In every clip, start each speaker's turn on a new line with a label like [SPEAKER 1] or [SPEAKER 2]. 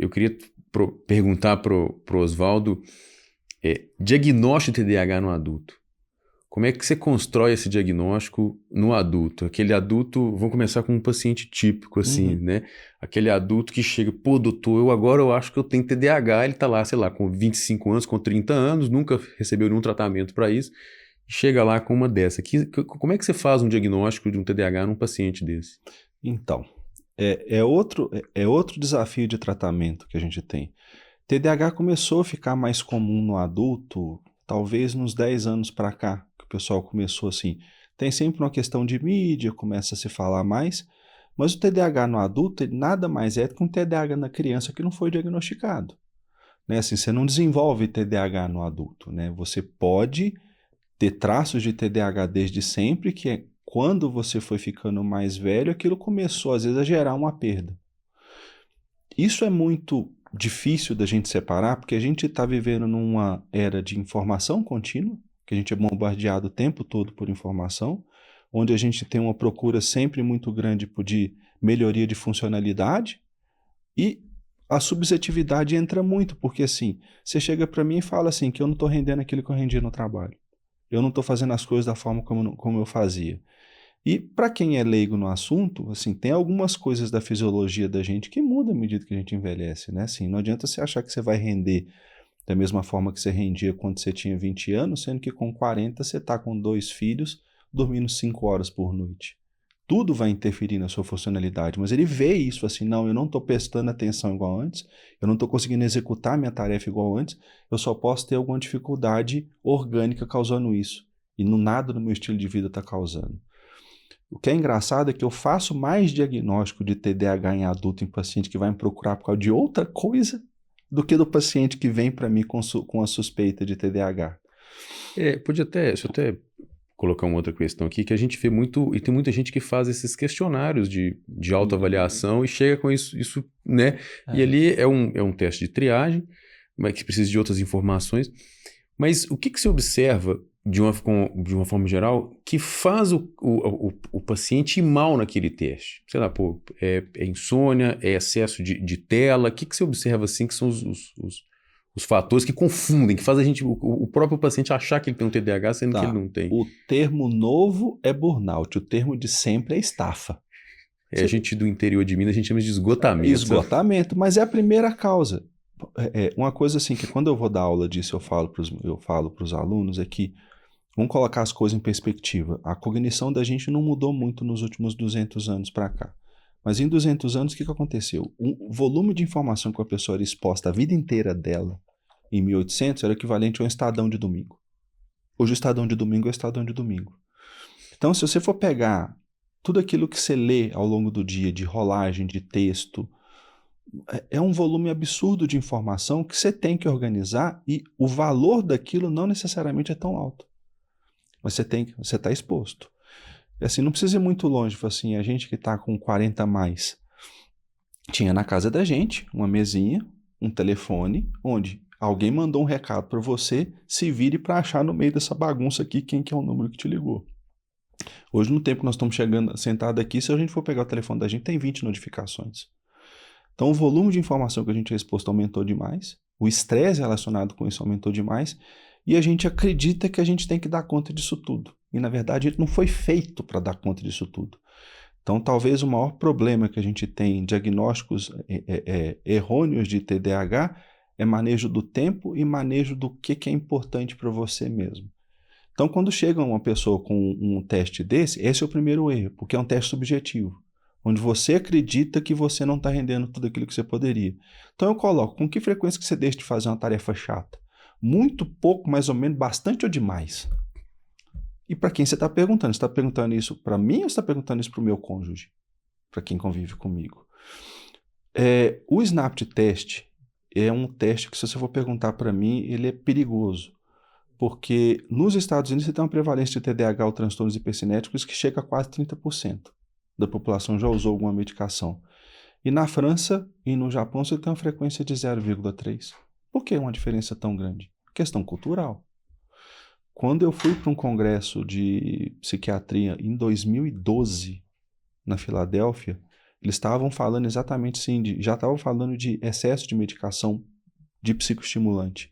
[SPEAKER 1] eu queria perguntar pro Oswaldo, diagnóstico de TDAH no adulto. Como é que você constrói esse diagnóstico no adulto? Aquele adulto, vamos começar com um paciente típico, assim,
[SPEAKER 2] Uhum.
[SPEAKER 1] né? Aquele adulto que chega, pô, doutor, eu acho que eu tenho TDAH, ele tá lá, sei lá, com 25 anos, com 30 anos, nunca recebeu nenhum tratamento para isso, e chega lá com uma dessa. Como é que você faz um diagnóstico de um TDAH num paciente desse?
[SPEAKER 2] Então, é outro desafio de tratamento que a gente tem. TDAH começou a ficar mais comum no adulto, talvez nos 10 anos para cá, que o pessoal começou assim. Tem sempre uma questão de mídia, começa a se falar mais, mas o TDAH no adulto ele nada mais é do que um TDAH na criança que não foi diagnosticado. Né? Assim, você não desenvolve TDAH no adulto. Né? Você pode ter traços de TDAH desde sempre, que é quando você foi ficando mais velho, aquilo começou às vezes a gerar uma perda. Isso é muito difícil da gente separar, porque a gente está vivendo numa era de informação contínua, que a gente é bombardeado o tempo todo por informação, onde a gente tem uma procura sempre muito grande de melhoria de funcionalidade e a subjetividade entra muito, porque assim, você chega para mim e fala assim, que eu não estou rendendo aquilo que eu rendia no trabalho. Eu não estou fazendo as coisas da forma como eu fazia. E para quem é leigo no assunto, assim, tem algumas coisas da fisiologia da gente que mudam à medida que a gente envelhece, né? Assim, não adianta você achar que você vai render da mesma forma que você rendia quando você tinha 20 anos, sendo que com 40 você está com 2 filhos, dormindo 5 horas por noite. Tudo vai interferir na sua funcionalidade, mas ele vê isso assim, não, eu não estou prestando atenção igual antes, eu não estou conseguindo executar minha tarefa igual antes, eu só posso ter alguma dificuldade orgânica causando isso. E nada no meu estilo de vida está causando. O que é engraçado é que eu faço mais diagnóstico de TDAH em adulto em paciente que vai me procurar por causa de outra coisa do que do paciente que vem para mim com a suspeita de TDAH.
[SPEAKER 1] Deixa eu até colocar uma outra questão aqui, que a gente vê muito, e tem muita gente que faz esses questionários de autoavaliação e chega com isso, né? E
[SPEAKER 2] É.
[SPEAKER 1] ali é um teste de triagem, mas que precisa de outras informações. Mas o que se observa, de uma forma geral, que faz o paciente ir mal naquele teste? Sei lá, pô, é insônia, é excesso de tela? O que se observa, assim, que são os fatores que confundem, que faz o próprio paciente achar que ele tem um TDAH, sendo que ele
[SPEAKER 2] Tá.
[SPEAKER 1] não tem?
[SPEAKER 2] O termo novo é burnout, o termo de sempre é estafa.
[SPEAKER 1] A gente do interior de Minas, a gente chama de esgotamento, sabe?
[SPEAKER 2] Esgotamento, mas é a primeira causa. Uma coisa assim que quando eu vou dar aula disso, eu falo para os alunos é que vamos colocar as coisas em perspectiva. A cognição da gente não mudou muito nos últimos 200 anos para cá. Mas em 200 anos, o que aconteceu? O volume de informação que a pessoa era exposta a vida inteira dela, em 1800, era equivalente a um estadão de domingo. Hoje o estadão de domingo é o estadão de domingo. Então, se você for pegar tudo aquilo que você lê ao longo do dia, de rolagem, de texto, é um volume absurdo de informação que você tem que organizar e o valor daquilo não necessariamente é tão alto. Mas você está exposto. E assim, não precisa ir muito longe. Assim, a gente que está com 40 a mais, tinha na casa da gente uma mesinha, um telefone, onde alguém mandou um recado para você, se vire para achar no meio dessa bagunça aqui quem que é o número que te ligou. Hoje, no tempo que nós estamos chegando, sentado aqui, se a gente for pegar o telefone da gente, tem 20 notificações. Então, o volume de informação que a gente é exposto aumentou demais, o estresse relacionado com isso aumentou demais, e a gente acredita que a gente tem que dar conta disso tudo. E, na verdade, a gente não foi feito para dar conta disso tudo. Então, talvez o maior problema que a gente tem em diagnósticos errôneos de TDAH é manejo do tempo e manejo do que é importante para você mesmo. Então, quando chega uma pessoa com um teste desse, esse é o primeiro erro, porque é um teste subjetivo, onde você acredita que você não está rendendo tudo aquilo que você poderia. Então, eu coloco, com que frequência que você deixa de fazer uma tarefa chata? Muito pouco, mais ou menos, bastante ou demais? E para quem você está perguntando? Você está perguntando isso para mim ou você está perguntando isso para o meu cônjuge? Para quem convive comigo? O SNAPT test é um teste que, se você for perguntar para mim, ele é perigoso. Porque nos Estados Unidos você tem uma prevalência de TDAH ou transtornos hipercinéticos que chega a quase 30% da população já usou alguma medicação. E na França e no Japão você tem uma frequência de 0,3. Por que uma diferença tão grande? Questão cultural. Quando eu fui para um congresso de psiquiatria em 2012, na Filadélfia, Eles estavam falando exatamente assim, já estavam falando de excesso de medicação de psicoestimulante.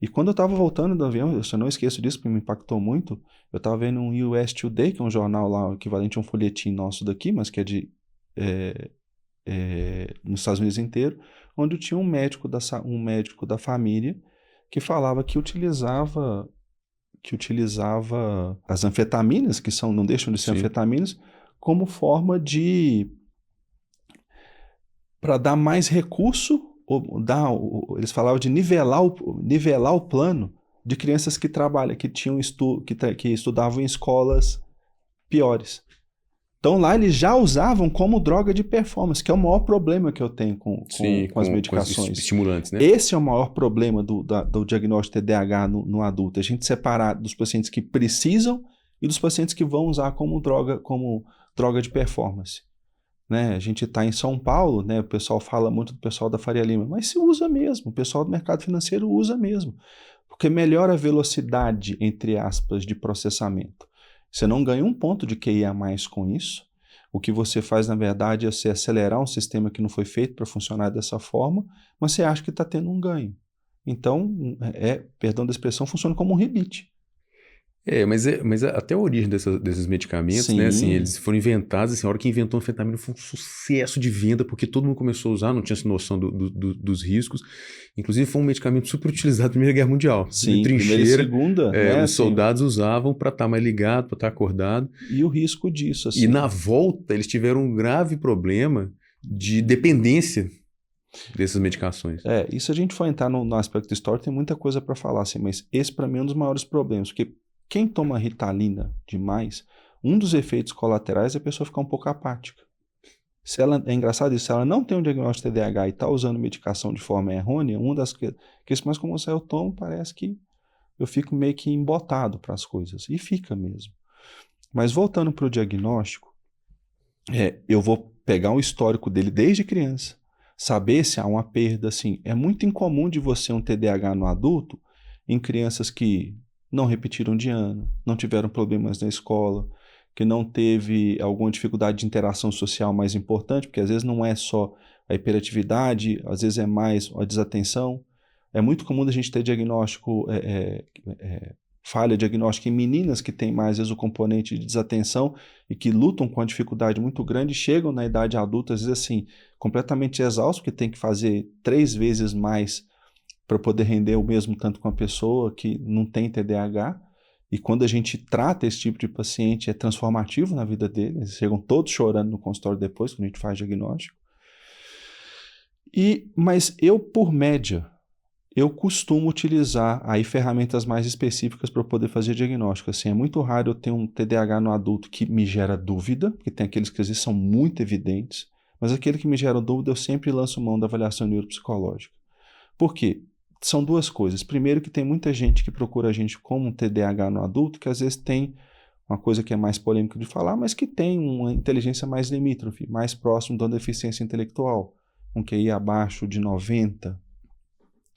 [SPEAKER 2] E quando eu estava voltando do avião, eu não esqueço disso, porque me impactou muito, eu estava vendo um US Today, que é um jornal lá, equivalente a um folhetim nosso daqui, mas que é nos Estados Unidos inteiro, onde tinha um médico da família que falava que utilizava as anfetaminas, que não deixam de ser
[SPEAKER 1] Sim.
[SPEAKER 2] anfetaminas, como forma para dar mais recurso, eles falavam de nivelar o plano de crianças que que estudavam em escolas piores. Então lá eles já usavam como droga de performance, que é o maior problema que eu tenho com as medicações.
[SPEAKER 1] Estimulantes, né?
[SPEAKER 2] Esse é o maior problema do diagnóstico de TDAH no adulto. A gente separar dos pacientes que precisam e dos pacientes que vão usar como droga de performance. Né? A gente está em São Paulo, né? O pessoal fala muito do pessoal da Faria Lima, mas se usa mesmo, o pessoal do mercado financeiro usa mesmo, porque melhora a velocidade, entre aspas, de processamento. Você não ganha um ponto de QI a mais com isso. O que você faz, na verdade, é você acelerar um sistema que não foi feito para funcionar dessa forma, mas você acha que está tendo um ganho. Então, perdão da expressão, funciona como um rebite.
[SPEAKER 1] Mas até a origem desses medicamentos,
[SPEAKER 2] Sim.
[SPEAKER 1] né, assim, eles foram inventados, assim, a hora que inventou a anfetamina foi um sucesso de venda, porque todo mundo começou a usar, não tinha essa noção dos riscos. Inclusive foi um medicamento super utilizado na Primeira Guerra Mundial.
[SPEAKER 2] Sim,
[SPEAKER 1] em trincheira,
[SPEAKER 2] Primeira e Segunda, né?
[SPEAKER 1] os soldados usavam para estar mais ligado, para estar acordado.
[SPEAKER 2] E o risco disso, assim.
[SPEAKER 1] E na volta eles tiveram um grave problema de dependência dessas medicações.
[SPEAKER 2] E se a gente for entrar no aspecto histórico, tem muita coisa para falar, assim, mas esse para mim é um dos maiores problemas, porque quem toma Ritalina demais, um dos efeitos colaterais é a pessoa ficar um pouco apática. É engraçado isso, se ela não tem um diagnóstico de TDAH e está usando medicação de forma errônea, uma das questões mais comuns eu tomo, parece que eu fico meio que embotado para as coisas, e fica mesmo. Mas voltando para o diagnóstico, eu vou pegar um histórico dele desde criança, saber se há uma perda, assim, é muito incomum de você um TDAH no adulto, em crianças que não repetiram de ano, não tiveram problemas na escola, que não teve alguma dificuldade de interação social mais importante, porque às vezes não é só a hiperatividade, às vezes é mais a desatenção. É muito comum a gente ter falha diagnóstica em meninas que têm mais, às vezes, o componente de desatenção e que lutam com uma dificuldade muito grande, chegam na idade adulta, às vezes assim, completamente exaustos, porque tem que fazer 3 vezes mais para poder render o mesmo tanto com a pessoa que não tem TDAH. E quando a gente trata esse tipo de paciente, é transformativo na vida deles. Eles chegam todos chorando no consultório depois, quando a gente faz diagnóstico. Mas eu, por média, eu costumo utilizar aí ferramentas mais específicas para poder fazer diagnóstico. Assim, é muito raro eu ter um TDAH no adulto que me gera dúvida, porque tem aqueles que às vezes são muito evidentes, mas aquele que me gera dúvida eu sempre lanço mão da avaliação neuropsicológica. Por quê? São duas coisas. Primeiro, que tem muita gente que procura a gente como um TDAH no adulto, que às vezes tem uma coisa que é mais polêmica de falar, mas que tem uma inteligência mais limítrofe, mais próximo de uma deficiência intelectual, um QI abaixo de 90,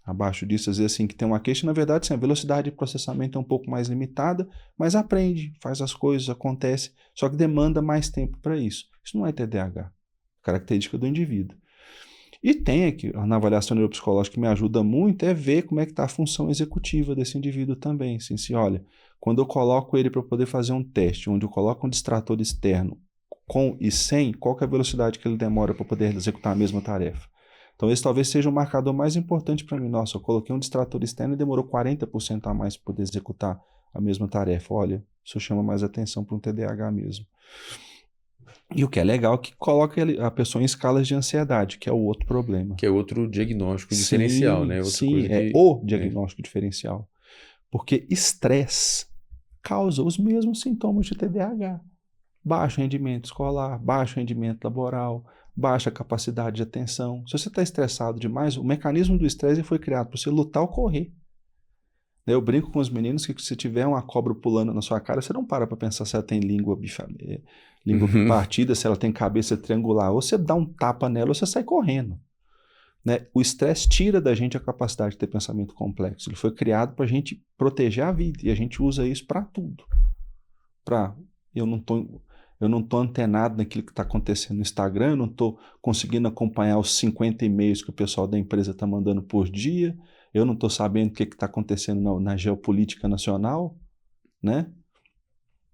[SPEAKER 2] abaixo disso, às vezes assim, que tem uma queixa, na verdade, sim, a velocidade de processamento é um pouco mais limitada, mas aprende, faz as coisas, acontece, só que demanda mais tempo para isso. Isso não é TDAH, característica do indivíduo. E tem aqui, na avaliação neuropsicológica, que me ajuda muito, é ver como é que está a função executiva desse indivíduo também. Assim, olha, quando eu coloco ele para poder fazer um teste, onde eu coloco um distrator externo com e sem, qual que é a velocidade que ele demora para poder executar a mesma tarefa? Então esse talvez seja o marcador mais importante para mim. Nossa, eu coloquei um distrator externo e demorou 40% a mais para poder executar a mesma tarefa. Olha, isso chama mais atenção para um TDAH mesmo. E o que é legal é que coloca a pessoa em escalas de ansiedade, que é o outro problema.
[SPEAKER 1] Que é outro diagnóstico diferencial, né? Outra
[SPEAKER 2] sim,
[SPEAKER 1] coisa
[SPEAKER 2] o diagnóstico diferencial. Porque estresse causa os mesmos sintomas de TDAH. Baixo rendimento escolar, baixo rendimento laboral, baixa capacidade de atenção. Se você está estressado demais, o mecanismo do estresse foi criado para você lutar ou correr. Eu brinco com os meninos que se tiver uma cobra pulando na sua cara, você não para pensar se ela tem língua partida, se ela tem cabeça triangular. Ou você dá um tapa nela ou você sai correndo. Né? O estresse tira da gente a capacidade de ter pensamento complexo. Ele foi criado para a gente proteger a vida e a gente usa isso para tudo. eu não estou antenado naquilo que está acontecendo no Instagram, eu não estou conseguindo acompanhar os 50 e-mails que o pessoal da empresa está mandando por dia, eu não estou sabendo o que está acontecendo na geopolítica nacional, né?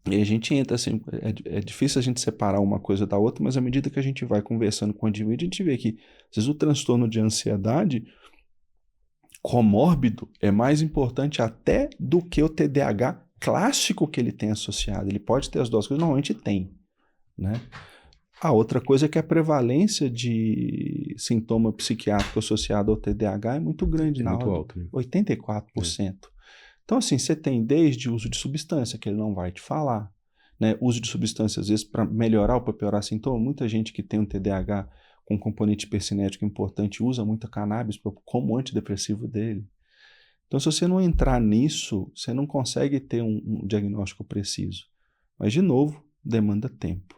[SPEAKER 2] E a gente entra assim, é difícil a gente separar uma coisa da outra, mas à medida que a gente vai conversando com o indivíduo, a gente vê que, às vezes, o transtorno de ansiedade comórbido é mais importante até do que o TDAH clássico que ele tem associado. Ele pode ter as duas coisas, normalmente tem, né? A outra coisa é que a prevalência de sintoma psiquiátrico associado ao TDAH é muito grande,
[SPEAKER 1] muito alto, né?
[SPEAKER 2] 84%. Então, assim, você tem desde uso de substância, que ele não vai te falar, né? Uso de substância, às vezes, para melhorar ou para piorar sintoma. Muita gente que tem um TDAH com componente hipercinético importante usa muita cannabis como antidepressivo dele. Então, se você não entrar nisso, você não consegue ter um diagnóstico preciso. Mas, de novo, demanda tempo.